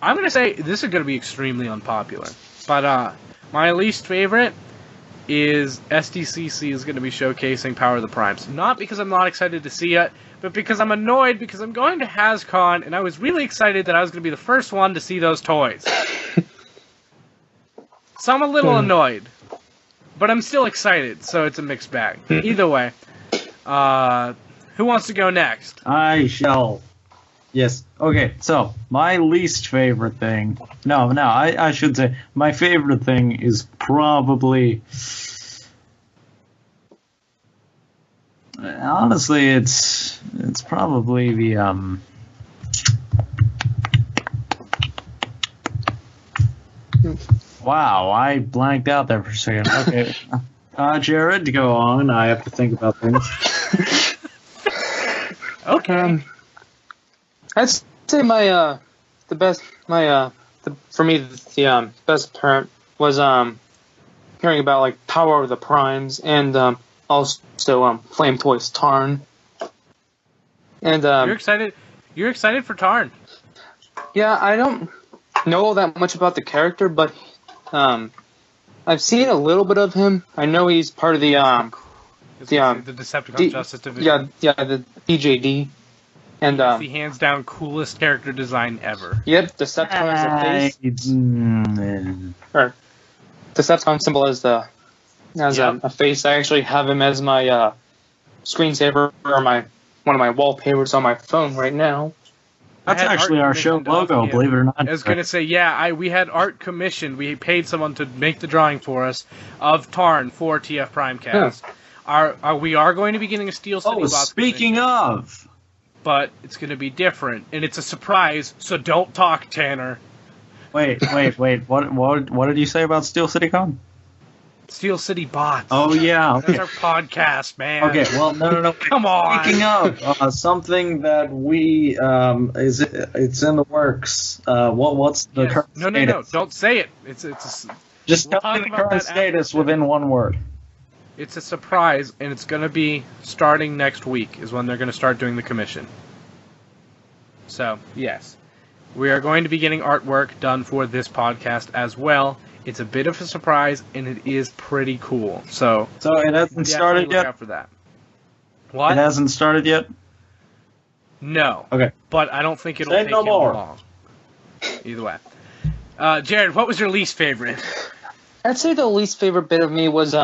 I'm gonna say, this is gonna be extremely unpopular. But, my least favorite is SDCC is gonna be showcasing Power of the Primes. Not because I'm not excited to see it, but because I'm annoyed because I'm going to HasCon, and I was really excited that I was gonna be the first one to see those toys. So I'm a little annoyed. But I'm still excited, so it's a mixed bag. Either way. Who wants to go next? I shall. Yes. Okay, so, my least favorite thing... No, I should say, my favorite thing is probably... Honestly, it's probably the, Wow, I blanked out there for a second. Okay. Jared, go on. I have to think about things. Okay. I'd say my the best for me the best part was hearing about like Power of the Primes and also Flame Toys Tarn. And You're excited? You're excited for Tarn? Yeah, I don't know that much about the character, but I've seen a little bit of him. I know he's part of the Decepticon Justice Division. Yeah, the DJD. And it's the hands down coolest character design ever. Yep, Decepticon as a face. Or Decepticon symbol as a face. I actually have him as my screensaver or one of my wallpapers on my phone right now. That's actually our show logo, believe it or not. I was going to say, yeah, we had art commissioned. We paid someone to make the drawing for us of Tarn for TF Primecast. Yeah. We are going to be getting a Steel City box. Speaking of... But it's going to be different, and it's a surprise, so don't talk, Tanner. Wait. What did you say about Steel City Con? Steel City bots. Oh, yeah. That's our podcast, man. Okay, well, no. Come on. Speaking of, something that we, it's in the works. What's the current status? No, don't say it. Just tell me the current status within one word. It's a surprise, and it's going to be starting next week is when they're going to start doing the commission. So, yes. We are going to be getting artwork done for this podcast as well. It's a bit of a surprise, and it is pretty cool. So it hasn't started yet? Look out for that. What? It hasn't started yet? No. Okay. But I don't think it'll take him long. Either way. Jared, what was your least favorite? I'd say the least favorite bit of me was,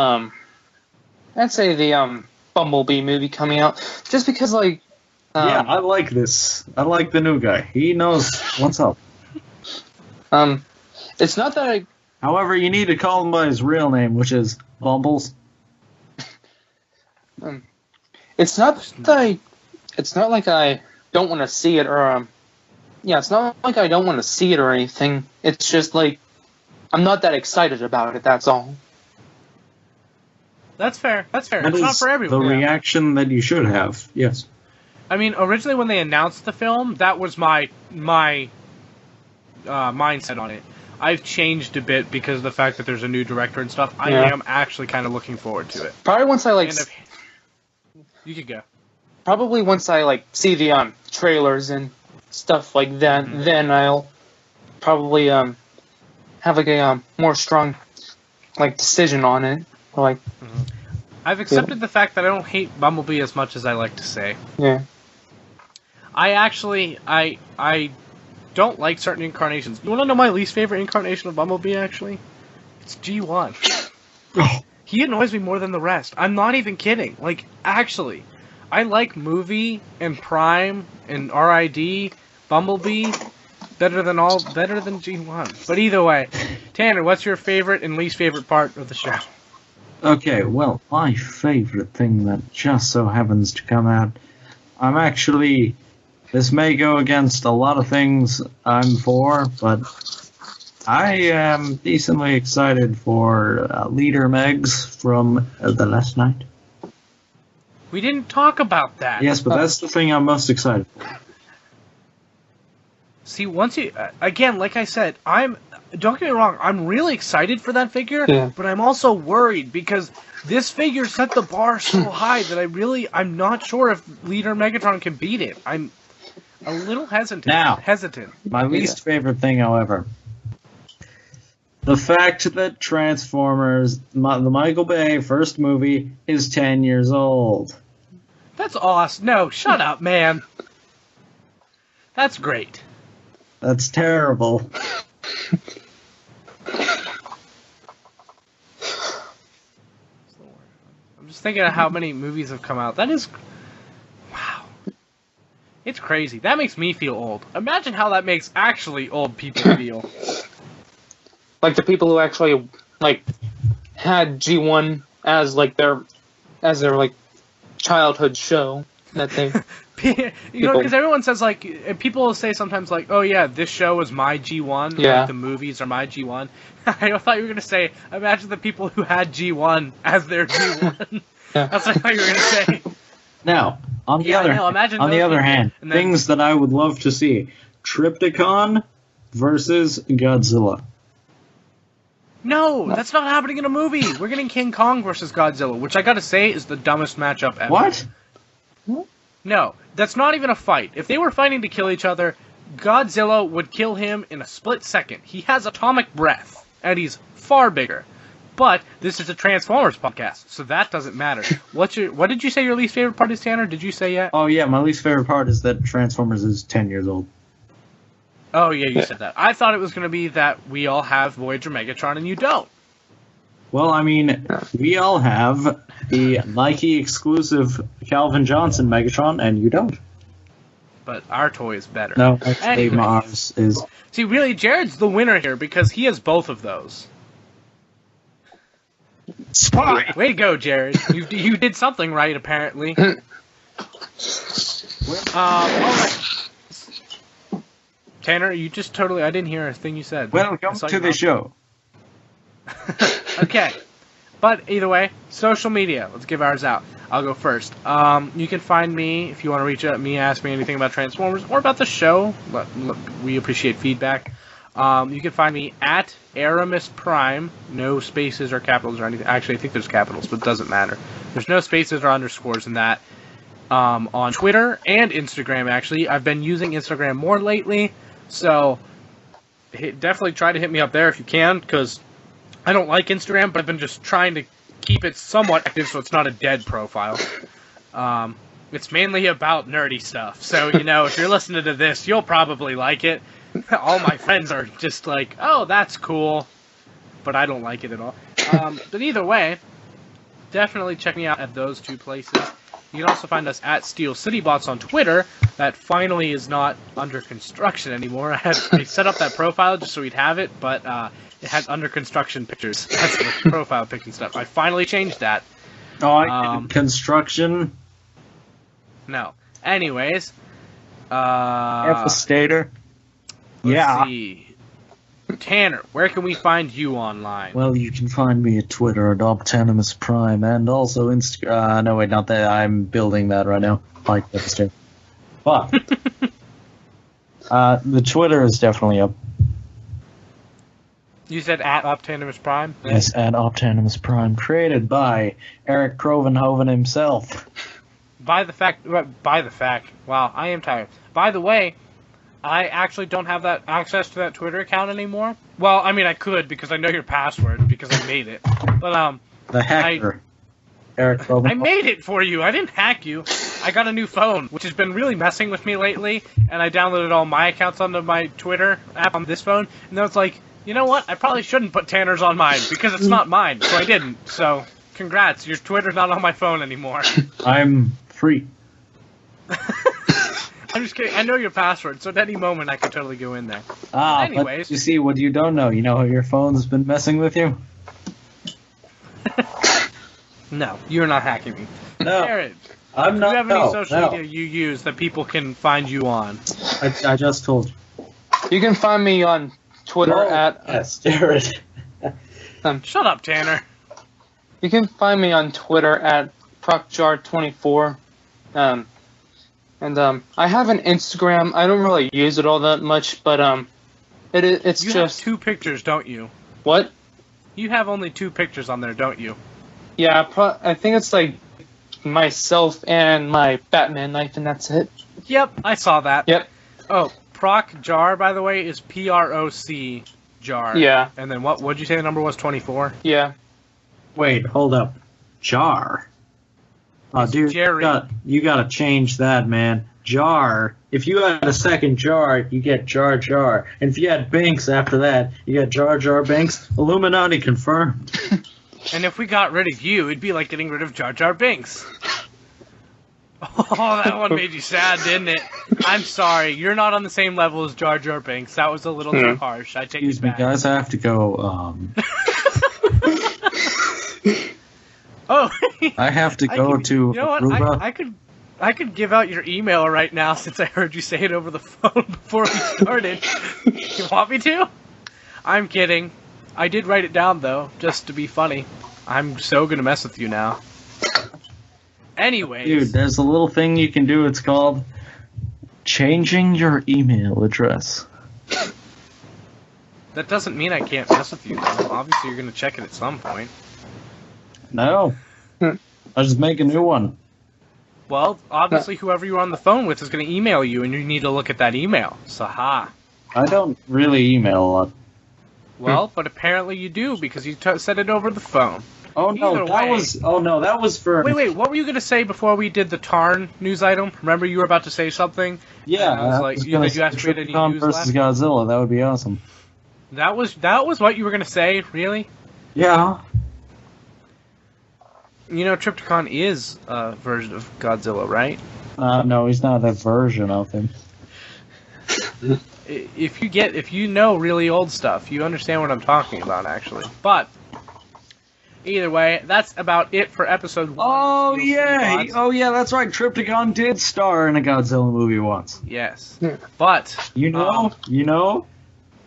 I'd say the Bumblebee movie coming out, just because yeah, I like this. I like the new guy. He knows what's up. It's not that I. However, you need to call him by his real name, which is Bumbles. It's not that it's not like I don't want to see it, or it's not like I don't want to see it or anything. It's just like I'm not that excited about it. That's all. That's fair. It's not for everyone. The reaction that you should have, yes. I mean, originally when they announced the film, that was my mindset on it. I've changed a bit because of the fact that there's a new director and stuff. I am actually kind of looking forward to it. Probably once I you could go. Probably once I see the trailers and stuff like that, then I'll probably have a more strong decision on it. I've accepted the fact that I don't hate Bumblebee as much as I like to say. Yeah. I don't like certain incarnations. You want to know my least favorite incarnation of Bumblebee, actually? It's G1. He annoys me more than the rest. I'm not even kidding. Actually. I like Movie and Prime and RID, Bumblebee, better than G1. But either way, Tanner, what's your favorite and least favorite part of the show? Okay, well, my favorite thing that just so happens to come out, I'm actually... This may go against a lot of things I'm for, but I am decently excited for Leader Megs from The Last Night. We didn't talk about that. Yes, but that's the thing I'm most excited for. See, once you... Again, like I said, don't get me wrong, I'm really excited for that figure, but I'm also worried because this figure set the bar so high that I'm not sure if Leader Megatron can beat it. I'm a little hesitant. My least favorite thing, however, the fact that Transformers, the Michael Bay first movie, is 10 years old. That's awesome. No, shut up, man. That's great. That's terrible. I'm just thinking of how many movies have come out. That is... Wow. It's crazy. That makes me feel old. Imagine how that makes actually old people feel. Like the people who actually, like, had G1 as, like, their like, childhood show that they... You know, because everyone says, like, people will say sometimes, like, oh, yeah, this show is my G1. Yeah. Like, the movies are my G1. I thought you were going to say, imagine the people who had G1 as their G1. Yeah. That's what I thought you were going to say. Now, on the other hand, things that I would love to see. Triptychon versus Godzilla. No, that's not happening in a movie. We're getting King Kong versus Godzilla, which I gotta say is the dumbest matchup ever. What? No, that's not even a fight. If they were fighting to kill each other, Godzilla would kill him in a split second. He has atomic breath, and he's far bigger. But this is a Transformers podcast, so that doesn't matter. What did you say your least favorite part is, Tanner? Did you say yet? Oh yeah, my least favorite part is that Transformers is 10 years old. Oh yeah, you said that. I thought it was going to be that we all have Voyager Megatron and you don't. Well, I mean, we all have the Nike exclusive Calvin Johnson Megatron, and you don't. But our toy is better. No, actually, Mars is. See, really, Jared's the winner here because he has both of those. Spy! Way to go, Jared. You did something right, apparently. Alright. Tanner, you just totally... I didn't hear a thing you said. Welcome to the show. Okay. But either way, social media. Let's give ours out. I'll go first. You can find me if you want to reach out to me, ask me anything about Transformers or about the show. Look, we appreciate feedback. You can find me at Erimus Prime. No spaces or capitals or anything. Actually, I think there's capitals, but it doesn't matter. There's no spaces or underscores in that. On Twitter and Instagram, actually. I've been using Instagram more lately, so definitely try to hit me up there if you can, because I don't like Instagram, but I've been just trying to keep it somewhat active so it's not a dead profile. It's mainly about nerdy stuff, so, you know, if you're listening to this, you'll probably like it. All my friends are just like, oh, that's cool, but I don't like it at all. But either way, definitely check me out at those two places. You can also find us at Steel City Bots on Twitter. That finally is not under construction anymore. I set up that profile just so we'd have it, but it had under construction pictures. That's the profile picking stuff. I finally changed that. Oh, construction? No. Anyways. Devastator. Let's see. Tanner, where can we find you online? Well, you can find me at Twitter at Optanimus Prime, and also Instagram. No, wait, not that. I'm building that right now. Like Devastator. But the Twitter is definitely up. You said at Optanimus Prime? Yes, at Optanimus Prime, created by Eric Krovenhoven himself. By the fact. Wow, I am tired. By the way, I actually don't have that access to that Twitter account anymore. Well, I mean, I could because I know your password because I made it. But the hacker, Eric Krovenhoven. I made it for you. I didn't hack you. I got a new phone, which has been really messing with me lately, and I downloaded all my accounts onto my Twitter app on this phone, and then it's like, you know what? I probably shouldn't put Tanner's on mine because it's not mine, so I didn't. So, congrats, your Twitter's not on my phone anymore. I'm free. I'm just kidding. I know your password, so at any moment I could totally go in there. Anyways, but you see, what you don't know, you know how your phone's been messing with you? No, you're not hacking me. No. Jared, I'm Do not. you have any no, social no. media you use that people can find you on? I just told you. You can find me on Twitter at. Yes, Jared. Shut up, Tanner. You can find me on Twitter at procjar24. I have an Instagram. I don't really use it all that much, but it's You just have 2 pictures, don't you? what? You have only 2 pictures on there, don't you? Yeah, I think it's like myself and my Batman knife, and that's it. Yep, I saw that. Yep. Oh, Proc Jar, by the way, is PROC Jar. Yeah. And then what'd you say the number was? 24? Yeah. Wait, hold up. Jar. Oh, dude, Jerry. you gotta change that, man. Jar. If you had a second Jar, you get Jar Jar. And if you had Binks after that, you get Jar Jar Binks. Illuminati confirmed. And if we got rid of you, it'd be like getting rid of Jar Jar Binks. Oh, that one made you sad, didn't it? I'm sorry, you're not on the same level as Jar Jar Binks. That was a little too harsh. I take Excuse it me, back. guys. I have to go. Oh, I have to go to you know what? Aruba. I could give out your email right now since I heard you say it over the phone before we started. You want me to? I'm kidding. I did write it down though, just to be funny. I'm so gonna mess with you now. Anyways, Dude, there's a little thing you can do. It's called changing your email address. that doesn't mean I can't mess with you. Though. Obviously, you're gonna check it at some point. No. I'll just make a new one. Well, obviously, whoever you're on the phone with is gonna email you, and you need to look at that email. So, ha. I don't really email a lot. Well, but apparently you do because you said it over the phone. Oh no, Either that way- was. Oh no, that was for. Wait, what were you gonna say before we did the Tarn news item? Remember you were about to say something? Yeah, And I was like, gonna did you say ask me any Triptychon news versus Godzilla. That would be awesome. That was what you were gonna say, really? Yeah. You know, Triptychon is a version of Godzilla, right? No, he's not a version of him. If you know really old stuff, you understand what I'm talking about, actually. But either way, that's about it for episode 1. Oh of Steel City yeah, Bots. oh yeah, that's right. Triptychon did star in a Godzilla movie once. Yes, Yeah. but You know,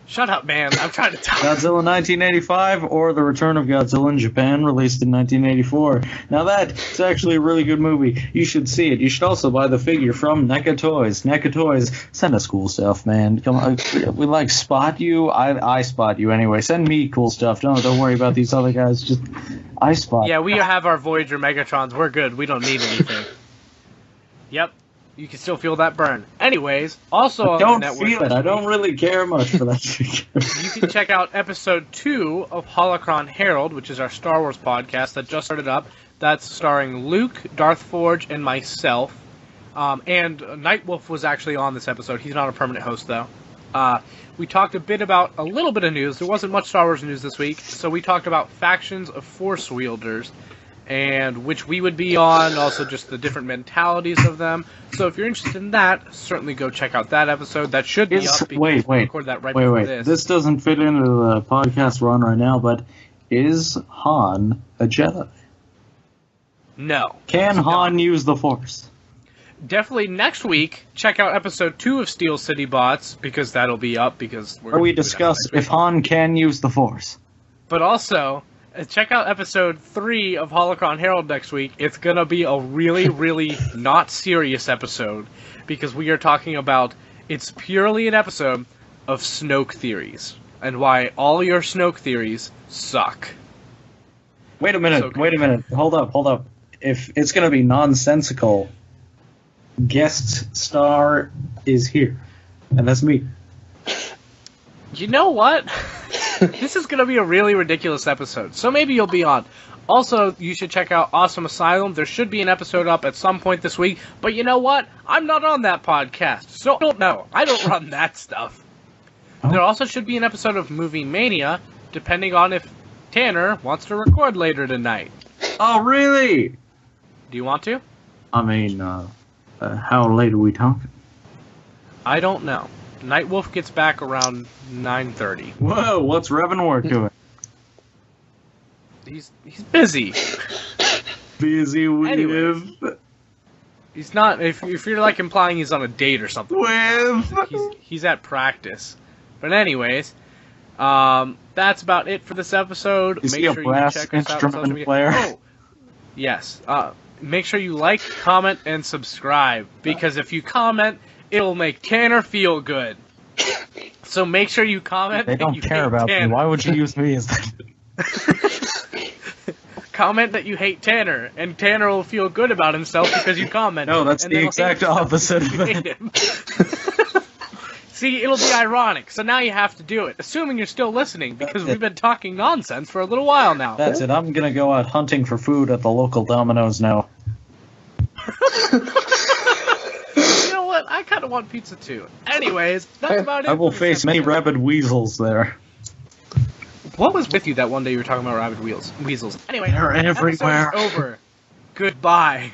shut up, man. I'm trying to talk. Godzilla 1985 or The Return of Godzilla in Japan, released in 1984. Now that's actually a really good movie. You should see it. You should also buy the figure from NECA Toys. NECA Toys, send us cool stuff, man. Come on, we like spot you. I spot you anyway. Send me cool stuff. Don't worry about these other guys. Just I spot. Yeah, we have our Voyager Megatrons. We're good. We don't need anything. Yep. You can still feel that burn. Anyways, also on Don't the network feel it. this I week, don't really care much for that figure. you can check out episode 2 of Holocron Herald, which is our Star Wars podcast that just started up. That's starring Luke, Darth Forge, and myself. And NightWolf was actually on this episode. He's not a permanent host, though. We talked about a little bit of news. There wasn't much Star Wars news this week, so we talked about factions of Force wielders, and which we would be on, also just the different mentalities of them. So if you're interested in that, certainly go check out that episode. That should be up. because Wait. we recorded that right before Wait. this. This doesn't fit into the podcast we're on right now, but is Han a Jedi? No. Can He's Han not. use the Force? Definitely next week, check out episode 2 of Steel City Bots, because that'll be up, because we're Or we gonna do that discuss next week. if Han can use the Force. But also, check out episode 3 of Holocron Herald next week. It's going to be a really, really not serious episode, because we are talking about, it's purely an episode of Snoke theories, and why all your Snoke theories suck. Wait a minute. So- Wait a minute. Hold up. If it's going to be nonsensical, guest star is here, and that's me. You know what? This is going to be a really ridiculous episode, so maybe you'll be on. Also, you should check out Awesome Asylum. There should be an episode up at some point this week, but you know what? I'm not on that podcast, so I don't know. I don't run that stuff. Oh. There also should be an episode of Movie Mania, depending on if Tanner wants to record later tonight. Oh, really? Do you want to? I mean, how late are we talking? I don't know. NightWolf gets back around 9:30. Whoa, what's Revenward doing? He's busy. Busy with... Anyways. He's not. If you're like implying he's on a date or something. He's at practice. But anyways, that's about it for this episode. Is he a brass instrument player? Oh, yes. Make sure you like, comment, and subscribe, because if you comment, it'll make Tanner feel good. So make sure you comment. They don't care about Tanner. me. Why would you use me as that? Comment that you hate Tanner, and Tanner will feel good about himself because you commented. No, that's the exact opposite of it. See, it'll be ironic, so now you have to do it, assuming you're still listening, because we've been talking nonsense for a little while now. That's it, I'm gonna go out hunting for food at the local Domino's now. You know what? I kind of want pizza too. Anyways, that's about it. I will face many rabid weasels there. What was with you that one day you were talking about rabid weasels? Anyway, they're everywhere. Episode's over. Goodbye.